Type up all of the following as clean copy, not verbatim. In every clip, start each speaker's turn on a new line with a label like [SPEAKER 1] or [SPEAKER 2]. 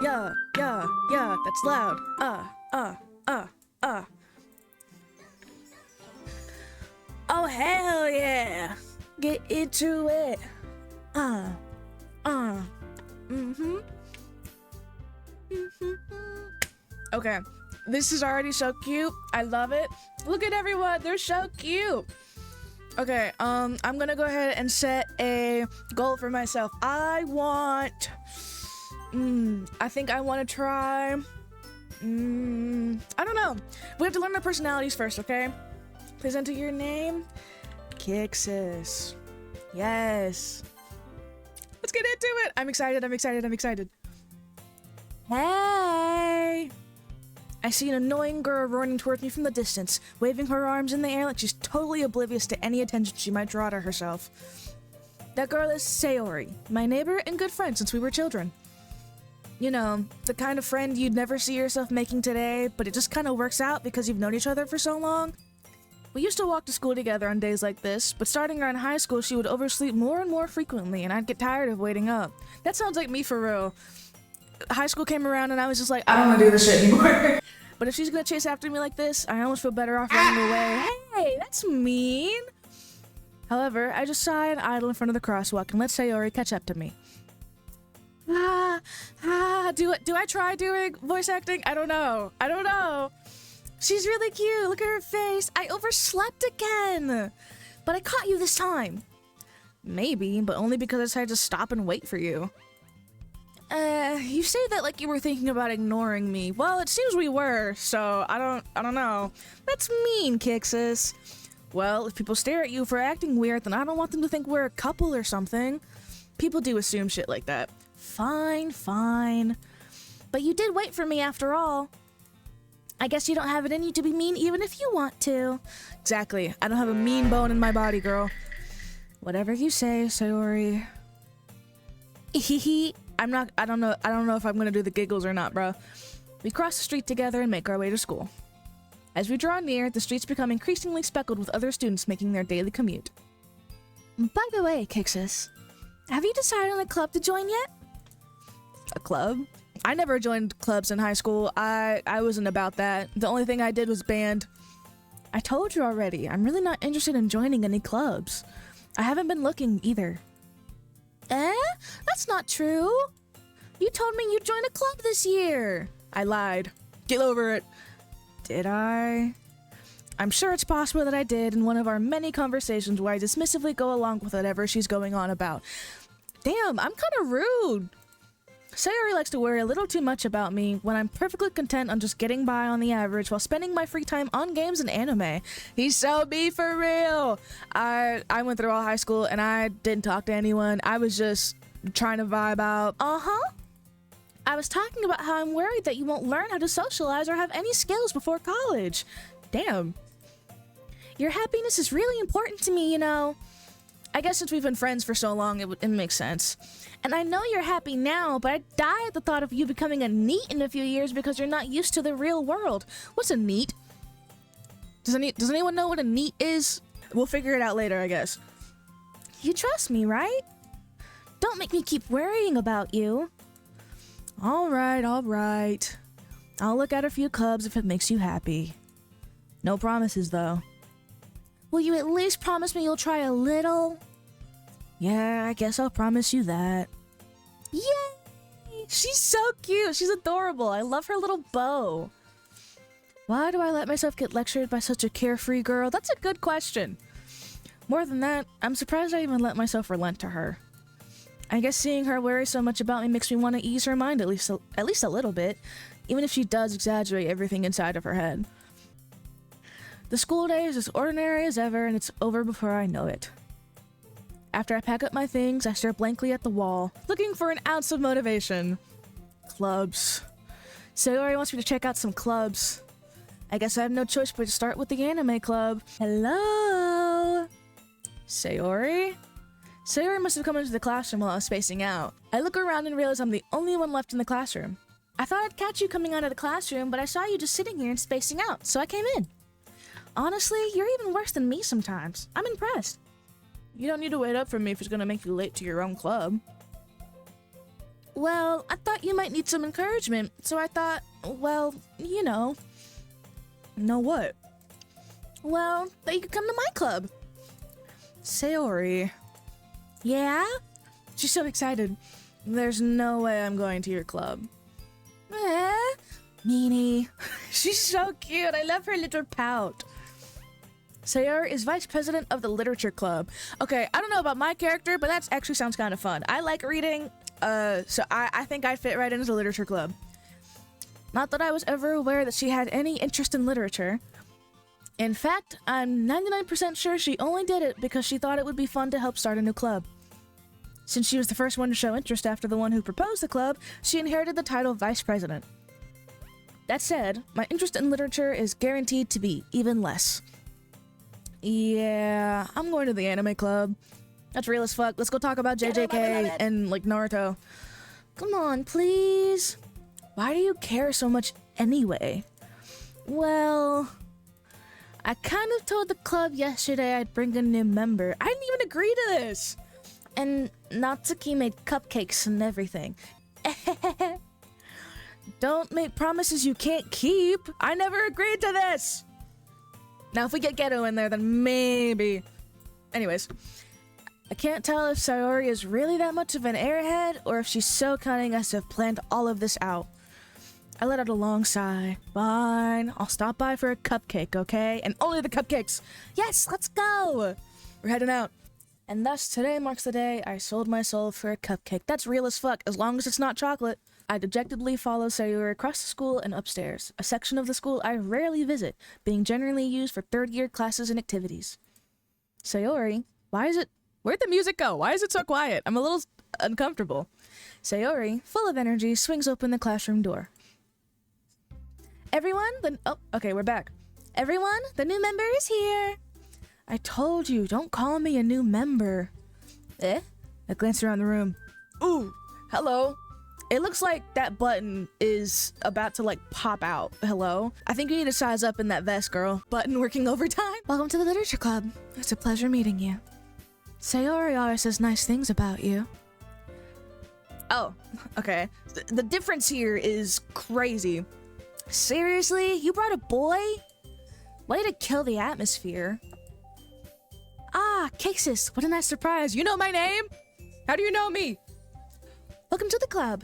[SPEAKER 1] Yeah, that's loud. Uh. Oh, hell yeah. Get into it. Mm-hmm. Okay, this is already so cute. I love it. Look at everyone, they're so cute. Okay, I'm gonna go ahead and set a goal for myself. I think I want to try, I don't know. We have to learn our personalities first, okay? Please enter your name. Kixis. Yes. Let's get into it. I'm excited. Hey! I see an annoying girl running towards me from the distance, waving her arms in the air like she's totally oblivious to any attention she might draw to herself. That girl is Sayori, my neighbor and good friend since we were children. You know, the kind of friend you'd never see yourself making today, but it just kind of works out because you've known each other for so long. We used to walk to school together on days like this, but starting around high school, she would oversleep more and more frequently, and I'd get tired of waiting up. That sounds like me for real. High school came around, and I was just like, I don't want to do this shit anymore. But if she's gonna chase after me like this, I almost feel better off running away. Hey, that's mean. However, I just sigh and idle in front of the crosswalk and let Sayori catch up to me. Do I try doing voice acting? I don't know. She's really cute. Look at her face. I overslept again. But I caught you this time. Maybe, but only because I decided to stop and wait for you. You say that like you were thinking about ignoring me. Well, it seems we were, so I don't know. That's mean, Kixis. Well, if people stare at you for acting weird, then I don't want them to think we're a couple or something. People do assume shit like that. Fine. But you did wait for me after all. I guess you don't have it in you to be mean even if you want to. Exactly. I don't have a mean bone in my body, girl. Whatever you say, Sayori. I don't know if I'm gonna do the giggles or not, bro. We cross the street together and make our way to school. As we draw near, the streets become increasingly speckled with other students making their daily commute. By the way, Kixis, have you decided on a club to join yet? A club? I never joined clubs in high school. I wasn't about that. The only thing I did was band. I told you already, I'm really not interested in joining any clubs. I haven't been looking either. That's not true. You told me you'd join a club this year. I lied. Get over it. Did I? I'm sure it's possible that I did in one of our many conversations where I dismissively go along with whatever she's going on about. Damn, I'm kind of rude. Sayori likes to worry a little too much about me when I'm perfectly content on just getting by on the average while spending my free time on games and anime. He's so me for real. I went through all high school and I didn't talk to anyone. I was just trying to vibe out. I was talking about how I'm worried that you won't learn how to socialize or have any skills before college. Damn. Your happiness is really important to me, you know. I guess since we've been friends for so long, it makes sense. And I know you're happy now, but I die at the thought of you becoming a NEET in a few years because you're not used to the real world. What's a NEET? Does anyone know what a NEET is? We'll figure it out later, I guess. You trust me, right? Don't make me keep worrying about you. All right. I'll look at a few clubs if it makes you happy. No promises, though. Will you at least promise me you'll try a little? Yeah, I guess I'll promise you that. Yay! She's so cute. She's adorable. I love her little bow. Why do I let myself get lectured by such a carefree girl? That's a good question. More than that, I'm surprised I even let myself relent to her. I guess seeing her worry so much about me makes me want to ease her mind at least a little bit, even if she does exaggerate everything inside of her head. The school day is as ordinary as ever, and it's over before I know it. After I pack up my things, I stare blankly at the wall, looking for an ounce of motivation. Clubs. Sayori wants me to check out some clubs. I guess I have no choice but to start with the anime club. Hello? Sayori? Sayori must have come into the classroom while I was spacing out. I look around and realize I'm the only one left in the classroom. I thought I'd catch you coming out of the classroom, but I saw you just sitting here and spacing out, so I came in. Honestly, you're even worse than me sometimes. I'm impressed. You don't need to wait up for me if it's gonna make you late to your own club. Well, I thought you might need some encouragement, so I thought, well, you know. Know what? Well, that you could come to my club. Sayori. Yeah? She's so excited. There's no way I'm going to your club. Meanie. She's so cute. I love her little pout. Sayori is vice president of the literature club. Okay, I don't know about my character, but that actually sounds kind of fun. I like reading, so I think I fit right into the literature club. Not that I was ever aware that she had any interest in literature. In fact, I'm 99% sure she only did it because she thought it would be fun to help start a new club. Since she was the first one to show interest after the one who proposed the club, she inherited the title vice president. That said, my interest in literature is guaranteed to be even less. Yeah, I'm going to the anime club. That's real as fuck. Let's go talk about JJK and, like, Naruto. Come on, please. Why do you care so much anyway? Well, I kind of told the club yesterday I'd bring a new member. I didn't even agree to this. And Natsuki made cupcakes and everything. Don't make promises you can't keep. I never agreed to this. Now, if we get Ghetto in there, then maybe. Anyways, I can't tell if Sayori is really that much of an airhead or if she's so cunning as to have planned all of this out. I let out a long sigh. Fine, I'll stop by for a cupcake, okay? And only the cupcakes. Yes, let's go. We're heading out. And thus, today marks the day I sold my soul for a cupcake. That's real as fuck, as long as it's not chocolate. I dejectedly follow Sayori across the school and upstairs, a section of the school I rarely visit, being generally used for third-year classes and activities. Sayori, where'd the music go? Why is it so quiet? I'm a little uncomfortable. Sayori, full of energy, swings open the classroom door. Okay, we're back. Everyone, the new member is here. I told you, don't call me a new member. I glanced around the room. Ooh, hello. It looks like that button is about to, like, pop out. Hello? I think you need to size up in that vest, girl. Button working overtime. Welcome to the literature club. It's a pleasure meeting you. Sayori always says nice things about you. Oh, okay. The difference here is crazy. Seriously? You brought a boy? Way to kill the atmosphere. Ah, Cases, what a nice surprise. You know my name? How do you know me? Welcome to the club.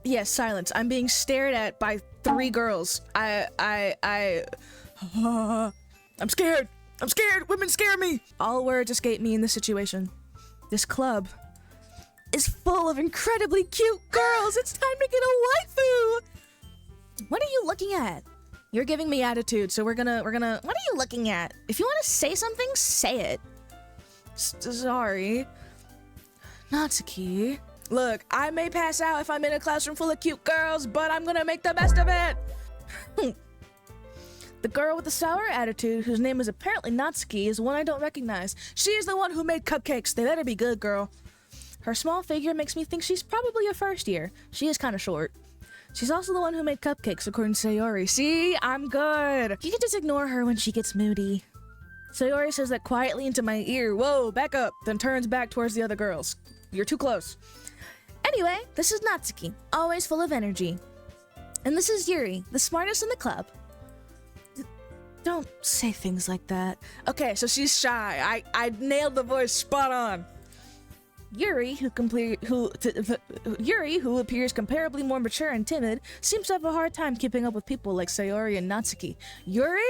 [SPEAKER 1] Yes, silence. I'm being stared at by 3 girls. I'm scared. I'm scared. Women scare me. All words escape me in this situation. This club is full of incredibly cute girls. It's time to get a waifu. What are you looking at? You're giving me attitude, so we're gonna, what are you looking at? If you want to say something, say it. Sorry. Natsuki. Look, I may pass out if I'm in a classroom full of cute girls, but I'm gonna make the best of it! The girl with the sour attitude, whose name is apparently Natsuki, is one I don't recognize. She is the one who made cupcakes. They better be good, girl. Her small figure makes me think she's probably a first year. She is kind of short. She's also the one who made cupcakes, according to Sayori. See? I'm good. You can just ignore her when she gets moody. Sayori says that quietly into my ear. Whoa, back up. Then turns back towards the other girls. You're too close. Anyway, this is Natsuki, always full of energy. And this is Yuri, the smartest in the club. Don't say things like that. Okay, so she's shy. I nailed the voice spot on. Yuri, who appears comparably more mature and timid, seems to have a hard time keeping up with people like Sayori and Natsuki. Yuri?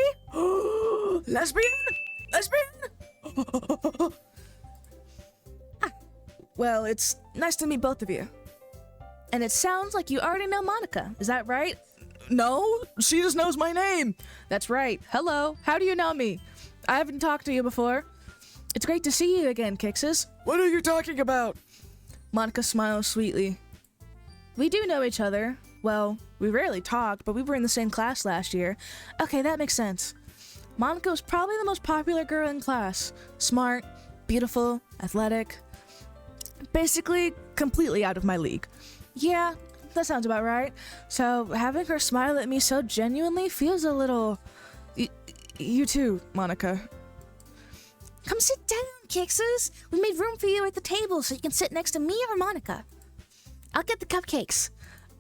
[SPEAKER 1] Lesbian? Lesbian? Well, it's nice to meet both of you. And it sounds like you already know Monika, is that right? No, she just knows my name. That's right. Hello, how do you know me? I haven't talked to you before. It's great to see you again, Kixes. What are you talking about? Monika smiles sweetly. We do know each other. Well, we rarely talked, but we were in the same class last year. Okay, that makes sense. Monika was probably the most popular girl in class. Smart, beautiful, athletic. Basically, completely out of my league. Yeah, that sounds about right. So, having her smile at me so genuinely feels a little... You too, Monika. Come sit down, Kixes. We made room for you at the table so you can sit next to me or Monika. I'll get the cupcakes.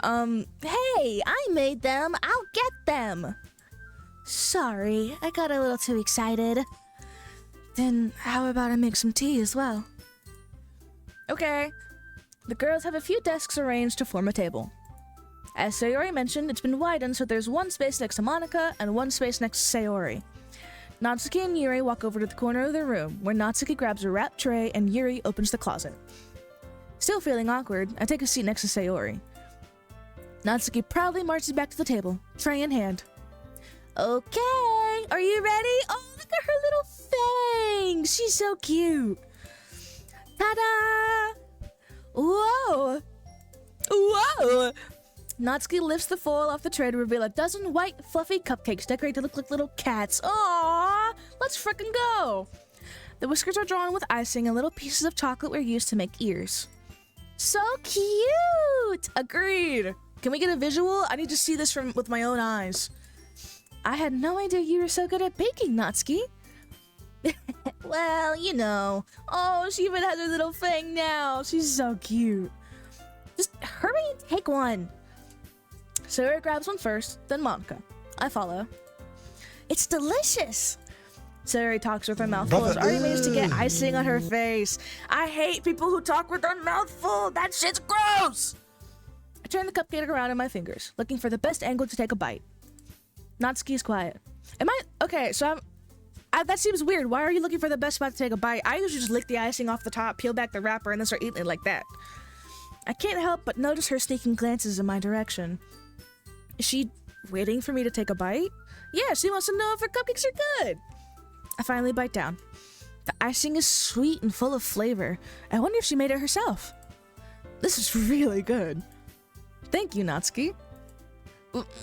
[SPEAKER 1] Hey, I made them. I'll get them. Sorry, I got a little too excited. Then how about I make some tea as well? Okay. The girls have a few desks arranged to form a table. As Sayori mentioned, it's been widened so there's one space next to Monika and one space next to Sayori. Natsuki and Yuri walk over to the corner of the room, where Natsuki grabs a wrapped tray and Yuri opens the closet. Still feeling awkward, I take a seat next to Sayori. Natsuki proudly marches back to the table, tray in hand. Okay, are you ready? Oh, look at her little fangs! She's so cute! Ta-da! Whoa! Whoa! Natsuki lifts the foil off the tray to reveal a dozen white, fluffy cupcakes decorated to look like little cats. Aww! Let's frickin' go! The whiskers are drawn with icing and little pieces of chocolate were used to make ears. So cute! Agreed! Can we get a visual? I need to see this with my own eyes. I had no idea you were so good at baking, Natsuki. Well, you know. Oh, she even has her little fang now. She's so cute. Just hurry and take one. Sayori grabs one first, then Monika. I follow. It's delicious. Sayori talks with her mouth full as already managed to get icing on her face. I hate people who talk with their mouth full. That shit's gross. I turn the cupcake around in my fingers, looking for the best angle to take a bite. Natsuki's quiet. Okay, so that seems weird. Why are you looking for the best spot to take a bite? I usually just lick the icing off the top, peel back the wrapper, and then start eating it like that. I can't help but notice her sneaking glances in my direction. Is she waiting for me to take a bite? Yeah, she wants to know if her cupcakes are good. I finally bite down. The icing is sweet and full of flavor. I wonder if she made it herself. This is really good. Thank you, Natsuki.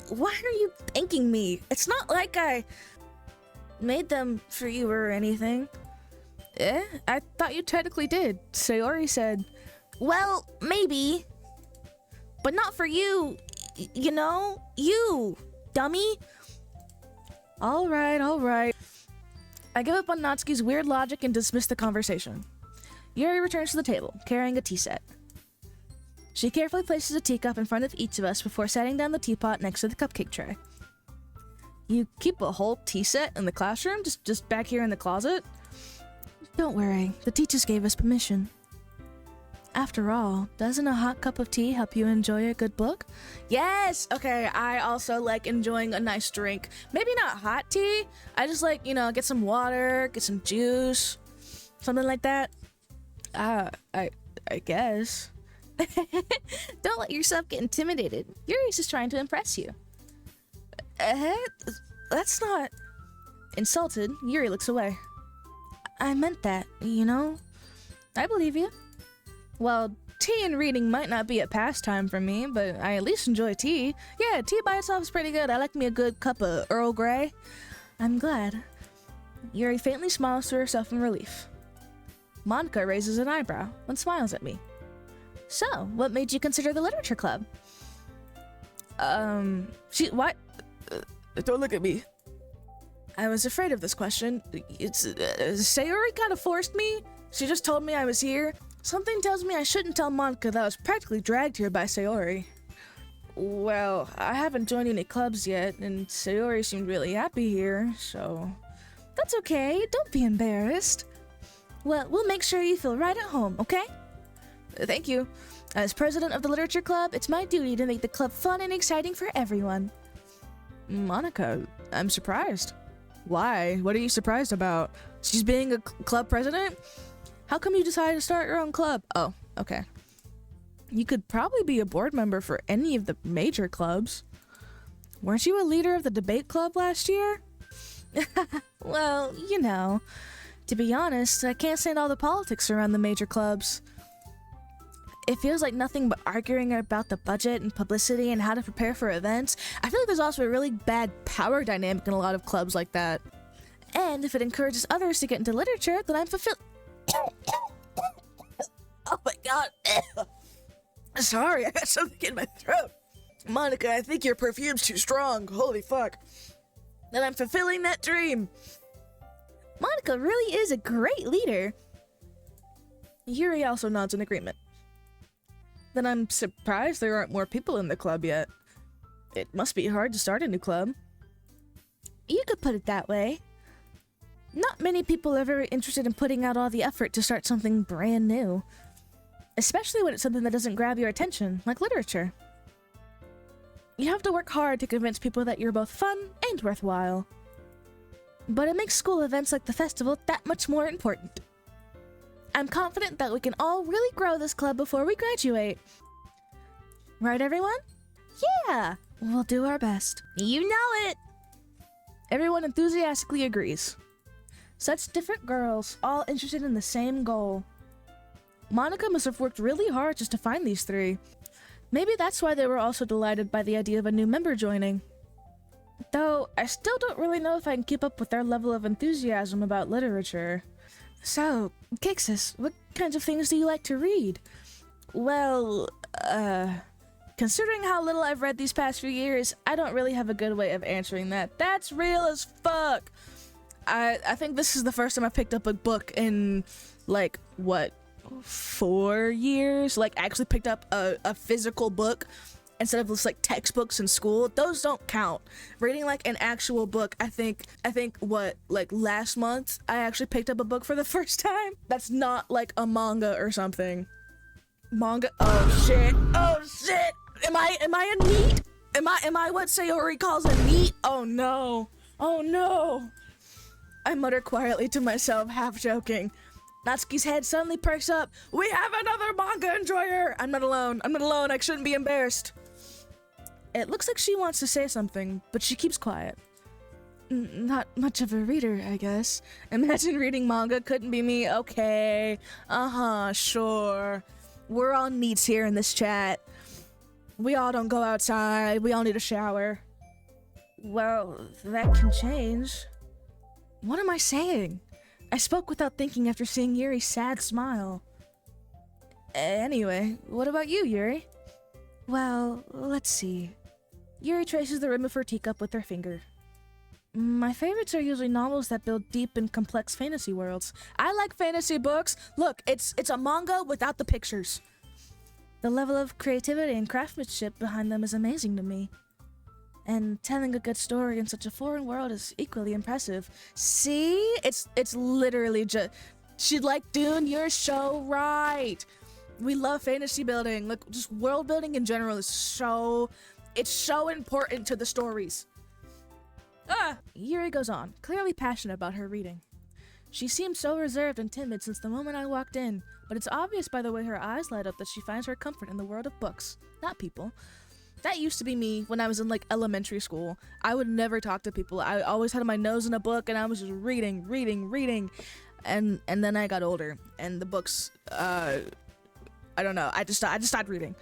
[SPEAKER 1] Why are you thanking me? It's not like I made them for you or anything. I thought you technically did. Sayori said, well, maybe. But not for you. You know? You, dummy. All right. I give up on Natsuki's weird logic and dismiss the conversation. Yuri returns to the table, carrying a tea set. She carefully places a teacup in front of each of us before setting down the teapot next to the cupcake tray. You keep a whole tea set in the classroom? Just back here in the closet? Don't worry, the teachers gave us permission. After all, doesn't a hot cup of tea help you enjoy a good book? Yes! Okay, I also like enjoying a nice drink. Maybe not hot tea. I just like, get some water, get some juice, something like that. I guess. Don't let yourself get intimidated. Yuri's just trying to impress you. That's not... Insulted, Yuri looks away. I meant that, I believe you. Well, tea and reading might not be a pastime for me, but I at least enjoy tea. Yeah, tea by itself is pretty good. I like me a good cup of Earl Grey. I'm glad. Yuri faintly smiles to herself in relief. Monika raises an eyebrow and smiles at me. So, what made you consider the literature club? What? Don't look at me. I was afraid of this question. Sayori kind of forced me. She just told me I was here. Something tells me I shouldn't tell Monika that I was practically dragged here by Sayori. Well, I haven't joined any clubs yet, and Sayori seemed really happy here, so... That's okay, don't be embarrassed. Well, we'll make sure you feel right at home, okay? Thank you. As president of the literature club, it's my duty to make the club fun and exciting for everyone. Monika, I'm surprised. Why? What are you surprised about? She's being a club president? How come you decided to start your own club? Oh, okay. You could probably be a board member for any of the major clubs. Weren't you a leader of the debate club last year? Well, to be honest, I can't stand all the politics around the major clubs. It feels like nothing but arguing about the budget and publicity and how to prepare for events. I feel like there's also a really bad power dynamic in a lot of clubs like that. And if it encourages others to get into literature, then I'm fulfilled. Oh my god. Sorry, I got something in my throat. Monika, I think your perfume's too strong. Holy fuck. Then I'm fulfilling that dream. Monika really is a great leader. Yuri also nods in agreement. Then I'm surprised there aren't more people in the club yet. It must be hard to start a new club. You could put it that way. Not many people are very interested in putting out all the effort to start something brand new. Especially when it's something that doesn't grab your attention, like literature. You have to work hard to convince people that you're both fun and worthwhile. But it makes school events like the festival that much more important. I'm confident that we can all really grow this club before we graduate. Right, everyone? Yeah! We'll do our best. You know it! Everyone enthusiastically agrees. Such different girls, all interested in the same goal. Monika must have worked really hard just to find these three. Maybe that's why they were also delighted by the idea of a new member joining. Though, I still don't really know if I can keep up with their level of enthusiasm about literature. So, Kixis, what kinds of things do you like to read? Well, considering how little I've read these past few years, I don't really have a good way of answering that. That's real as fuck! I think this is the first time I picked up a book in, like, what, 4 years? Like, actually picked up a physical book instead of just, like, textbooks in school. Those don't count. Reading, like, an actual book, I think, what, like, last month, I actually picked up a book for the first time. That's not, like, a manga or something. Manga? Oh, shit. Oh, shit! Am I a NEET? Am I what Sayori calls a NEET? Oh, no. Oh, no. I mutter quietly to myself, half joking. Natsuki's head suddenly perks up. We have another manga enjoyer! I'm not alone. I shouldn't be embarrassed. It looks like she wants to say something, but she keeps quiet. Not much of a reader, I guess. Imagine reading manga couldn't be me. Okay. Sure. We're all NEETs here in this chat. We all don't go outside. We all need a shower. Well, that can change. What am I saying? I spoke without thinking after seeing Yuri's sad smile. Anyway, what about you, Yuri? Well, let's see. Yuri traces the rim of her teacup with her finger. My favorites are usually novels that build deep and complex fantasy worlds. I like fantasy books. Look, it's a manga without the pictures. The level of creativity and craftsmanship behind them is amazing to me. And telling a good story in such a foreign world is equally impressive. See? It's literally just... She'd like, dude, you're so right. We love fantasy building. Like, just world building in general is so... It's so important to the stories. Yuri goes on, clearly passionate about her reading. She seemed so reserved and timid since the moment I walked in, but it's obvious by the way her eyes light up that she finds her comfort in the world of books, not people. That used to be me when I was in, like, elementary school. I would never talk to people. I always had my nose in a book, and I was just reading. And then I got older, and the books, I don't know. I just stopped reading.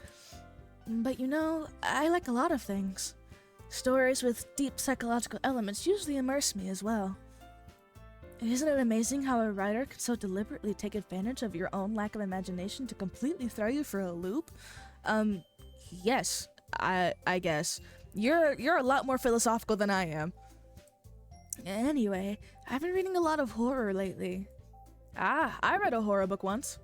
[SPEAKER 1] But you know, I like a lot of things. Stories with deep psychological elements usually immerse me as well. Isn't it amazing how a writer can so deliberately take advantage of your own lack of imagination to completely throw you for a loop? Yes. I guess. You're a lot more philosophical than I am. Anyway, I've been reading a lot of horror lately. I read a horror book once.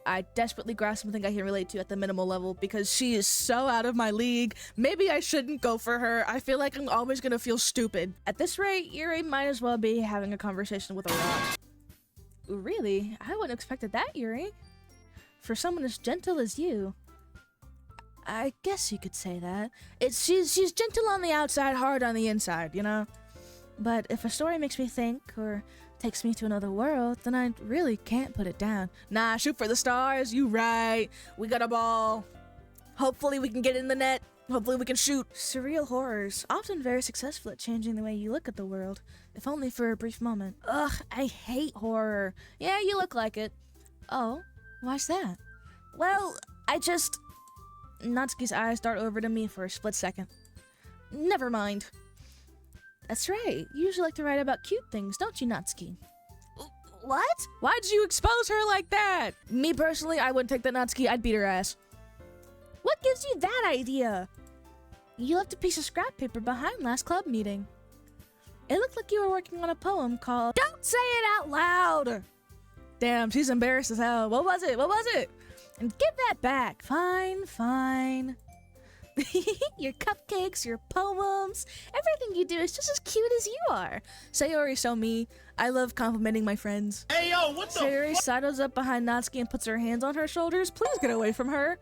[SPEAKER 1] I desperately grasp something I can relate to at the minimal level because she is so out of my league. Maybe I shouldn't go for her. I feel like I'm always gonna feel stupid. At this rate, Yuri might as well be having a conversation with a rock. Really? I wouldn't have expected that, Yuri. For someone as gentle as you. I guess you could say that. She's gentle on the outside, hard on the inside, you know? But if a story makes me think, or takes me to another world, then I really can't put it down. Nah, shoot for the stars, you right. We got a ball. Hopefully we can get in the net. Hopefully we can shoot. Surreal horrors, often very successful at changing the way you look at the world, if only for a brief moment. Ugh, I hate horror. Yeah, you look like it. Oh, why's that? Well, Natsuki's eyes dart over to me for a split second. Never mind. That's right. You usually like to write about cute things, don't you, Natsuki? What? Why'd you expose her like that? Me personally, I wouldn't take that Natsuki. I'd beat her ass. What gives you that idea? You left a piece of scrap paper behind last club meeting. It looked like you were working on a poem called... Don't say it out loud! Damn, she's embarrassed as hell. What was it? And give that back. Fine, fine. Your cupcakes, your poems, everything you do is just as cute as you are. Sayori so me. I love complimenting my friends.
[SPEAKER 2] Hey yo, what the
[SPEAKER 1] Sayori sidles up behind Natsuki and puts her hands on her shoulders. Please get away from her.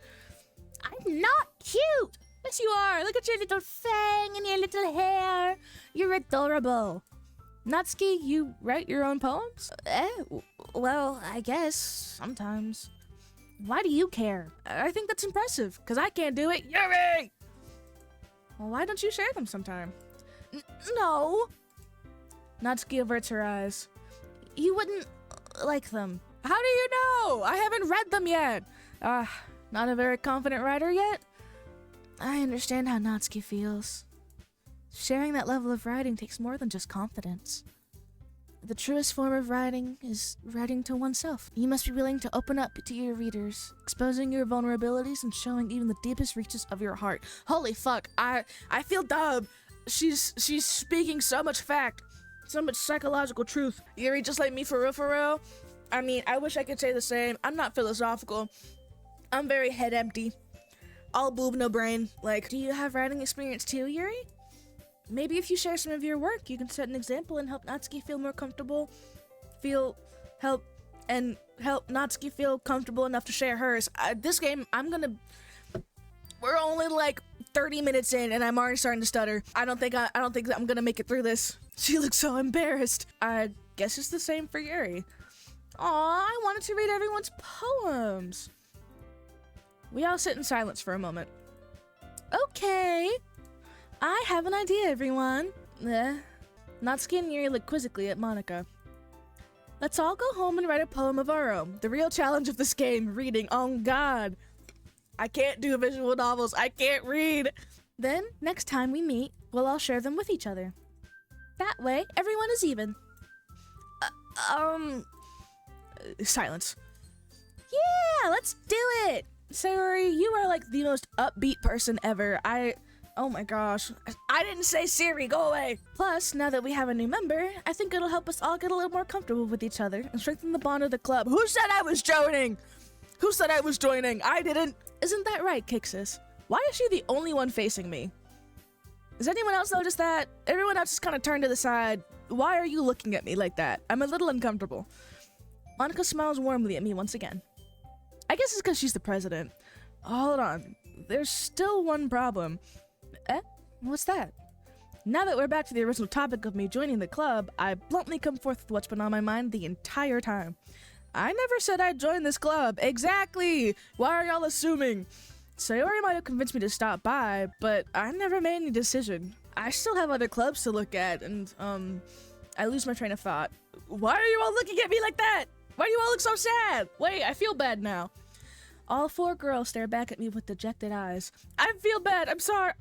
[SPEAKER 1] I'm not cute. Yes, you are. Look at your little fang and your little hair. You're adorable. Natsuki, you write your own poems? Well, I guess sometimes. Why do you care? I think that's impressive, because I can't do it. Yuri! Well, why don't you share them sometime? No. Natsuki averts her eyes. You wouldn't like them. How do you know? I haven't read them yet. Not a very confident writer yet? I understand how Natsuki feels. Sharing that level of writing takes more than just confidence. The truest form of writing is writing to oneself. You must be willing to open up to your readers, exposing your vulnerabilities and showing even the deepest reaches of your heart. Holy fuck, I feel dumb. She's speaking so much fact, so much psychological truth. Yuri, just like me for real, for real. I mean, I wish I could say the same. I'm not philosophical. I'm very head empty. All boob, no brain. Like, do you have writing experience too, Yuri? Maybe if you share some of your work, you can set an example and help Natsuki feel more comfortable. Help Natsuki feel comfortable enough to share hers. This game, we're only like 30 minutes in and I'm already starting to stutter. I don't think I'm gonna make it through this. She looks so embarrassed. I guess it's the same for Yuri. Aw, I wanted to read everyone's poems. We all sit in silence for a moment. Okay. I have an idea, everyone. Natsuki and Yuri look quizzically at Monika. Let's all go home and write a poem of our own. The real challenge of this game, reading. Oh God. I can't do visual novels. I can't read. Then, next time we meet, we'll all share them with each other. That way, everyone is even. Silence. Yeah, let's do it. Sayori, you are like the most upbeat person ever. Oh my gosh. I didn't say Siri, go away! Plus, now that we have a new member, I think it'll help us all get a little more comfortable with each other and strengthen the bond of the club. Who said I was joining? Who said I was joining? I didn't. Isn't that right, Kixis? Why is she the only one facing me? Does anyone else notice that? Everyone else just kind of turned to the side. Why are you looking at me like that? I'm a little uncomfortable. Monika smiles warmly at me once again. I guess it's because she's the president. Hold on. There's still one problem. What's that? Now that we're back to the original topic of me joining the club, I bluntly come forth with what's been on my mind the entire time. I never said I'd join this club. Exactly! Why are y'all assuming? Sayori might have convinced me to stop by, but I never made any decision. I still have other clubs to look at, and, I lose my train of thought. Why are you all looking at me like that? Why do you all look so sad? Wait, I feel bad now. All four girls stare back at me with dejected eyes. I feel bad. I'm sorry.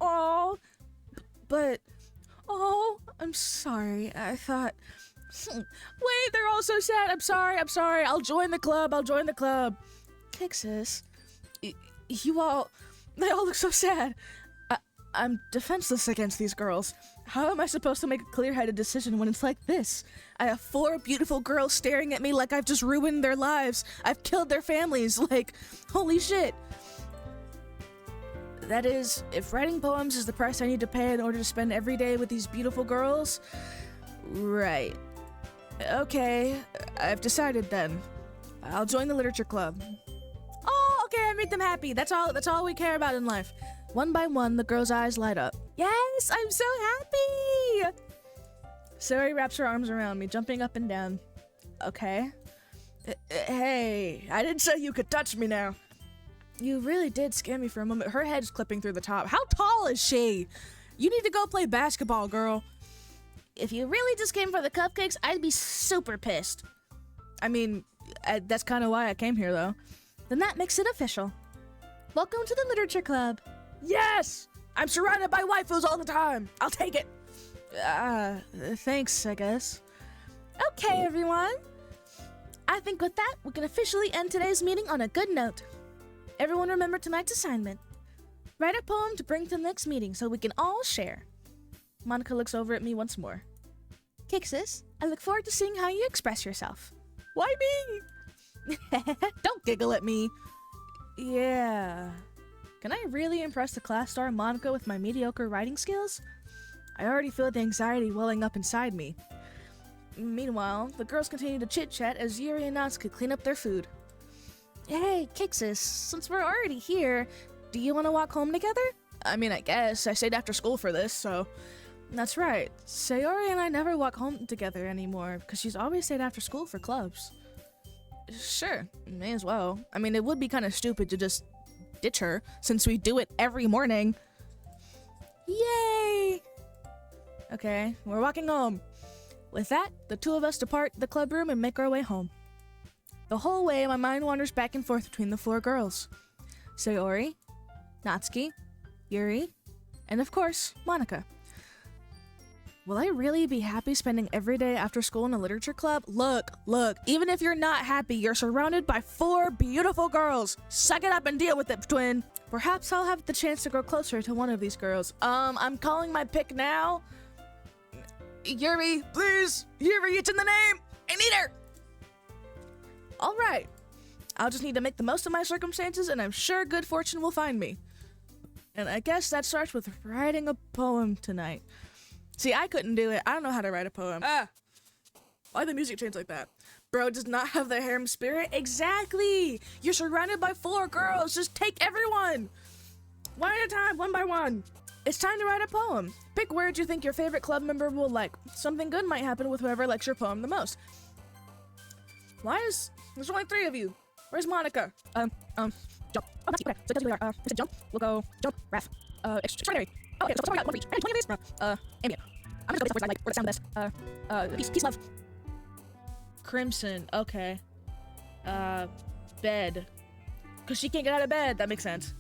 [SPEAKER 1] I'm sorry. I thought... Wait, they're all so sad. I'm sorry. I'll join the club. Kixis, they all look so sad. I'm defenseless against these girls. How am I supposed to make a clear-headed decision when it's like this? I have four beautiful girls staring at me like I've just ruined their lives. I've killed their families. Like, holy shit. That is, if writing poems is the price I need to pay in order to spend every day with these beautiful girls, right. Okay, I've decided then. I'll join the literature club. Oh, okay, I made them happy. That's all we care about in life. One by one, the girl's eyes light up. Yes, I'm so happy! Sayori wraps her arms around me, jumping up and down. Okay. Hey, I didn't say you could touch me now. You really did scare me for a moment. Her head's clipping through the top. How tall is she? You need to go play basketball, girl. If you really just came for the cupcakes, I'd be super pissed. I mean, that's kind of why I came here, though. Then that makes it official. Welcome to the literature club. Yes! I'm surrounded by waifus all the time. I'll take it. Thanks, I guess. Okay, everyone. I think with that, we can officially end today's meeting on a good note. Everyone remember tonight's assignment. Write a poem to bring to the next meeting so we can all share. Monika looks over at me once more. Kixis, I look forward to seeing how you express yourself. Why me? Don't giggle at me. Yeah. Can I really impress the class star Monika with my mediocre writing skills? I already feel the anxiety welling up inside me. Meanwhile, the girls continue to chit-chat as Yuri and Natsuki clean up their food. Hey, Kixis, since we're already here, do you want to walk home together? I mean, I guess. I stayed after school for this, so... That's right. Sayori and I never walk home together anymore, because she's always stayed after school for clubs. Sure, may as well. I mean, it would be kind of stupid to just ditch her, since we do it every morning. Yay! Okay, we're walking home. With that, the two of us depart the club room and make our way home. The whole way, my mind wanders back and forth between the four girls. Sayori, Natsuki, Yuri, and of course, Monika. Will I really be happy spending every day after school in a literature club? Look, even if you're not happy, you're surrounded by four beautiful girls. Suck it up and deal with it, twin. Perhaps I'll have the chance to grow closer to one of these girls. I'm calling my pick now. Yuri, please. Yuri, it's in the name. I need her. All right. I'll just need to make the most of my circumstances, and I'm sure good fortune will find me. And I guess that starts with writing a poem tonight. See, I couldn't do it. I don't know how to write a poem. Why the music change like that? Bro does not have the harem spirit? Exactly! You're surrounded by four girls. Just take everyone. One at a time, one by one. It's time to write a poem. Pick words you think your favorite club member will like. Something good might happen with whoever likes your poem the most. There's only three of you. Where's Monika? Jump. Oh, Natsuki, okay. So it tells you where we are. It's a jump. We'll go jump, ref. Extraordinary. Oh, okay, so we got one for each. 20 of these? Ambient. I'm just going with the words I like, or the sound best. Peace, love. Crimson, okay. Bed. Cause she can't get out of bed, that makes sense.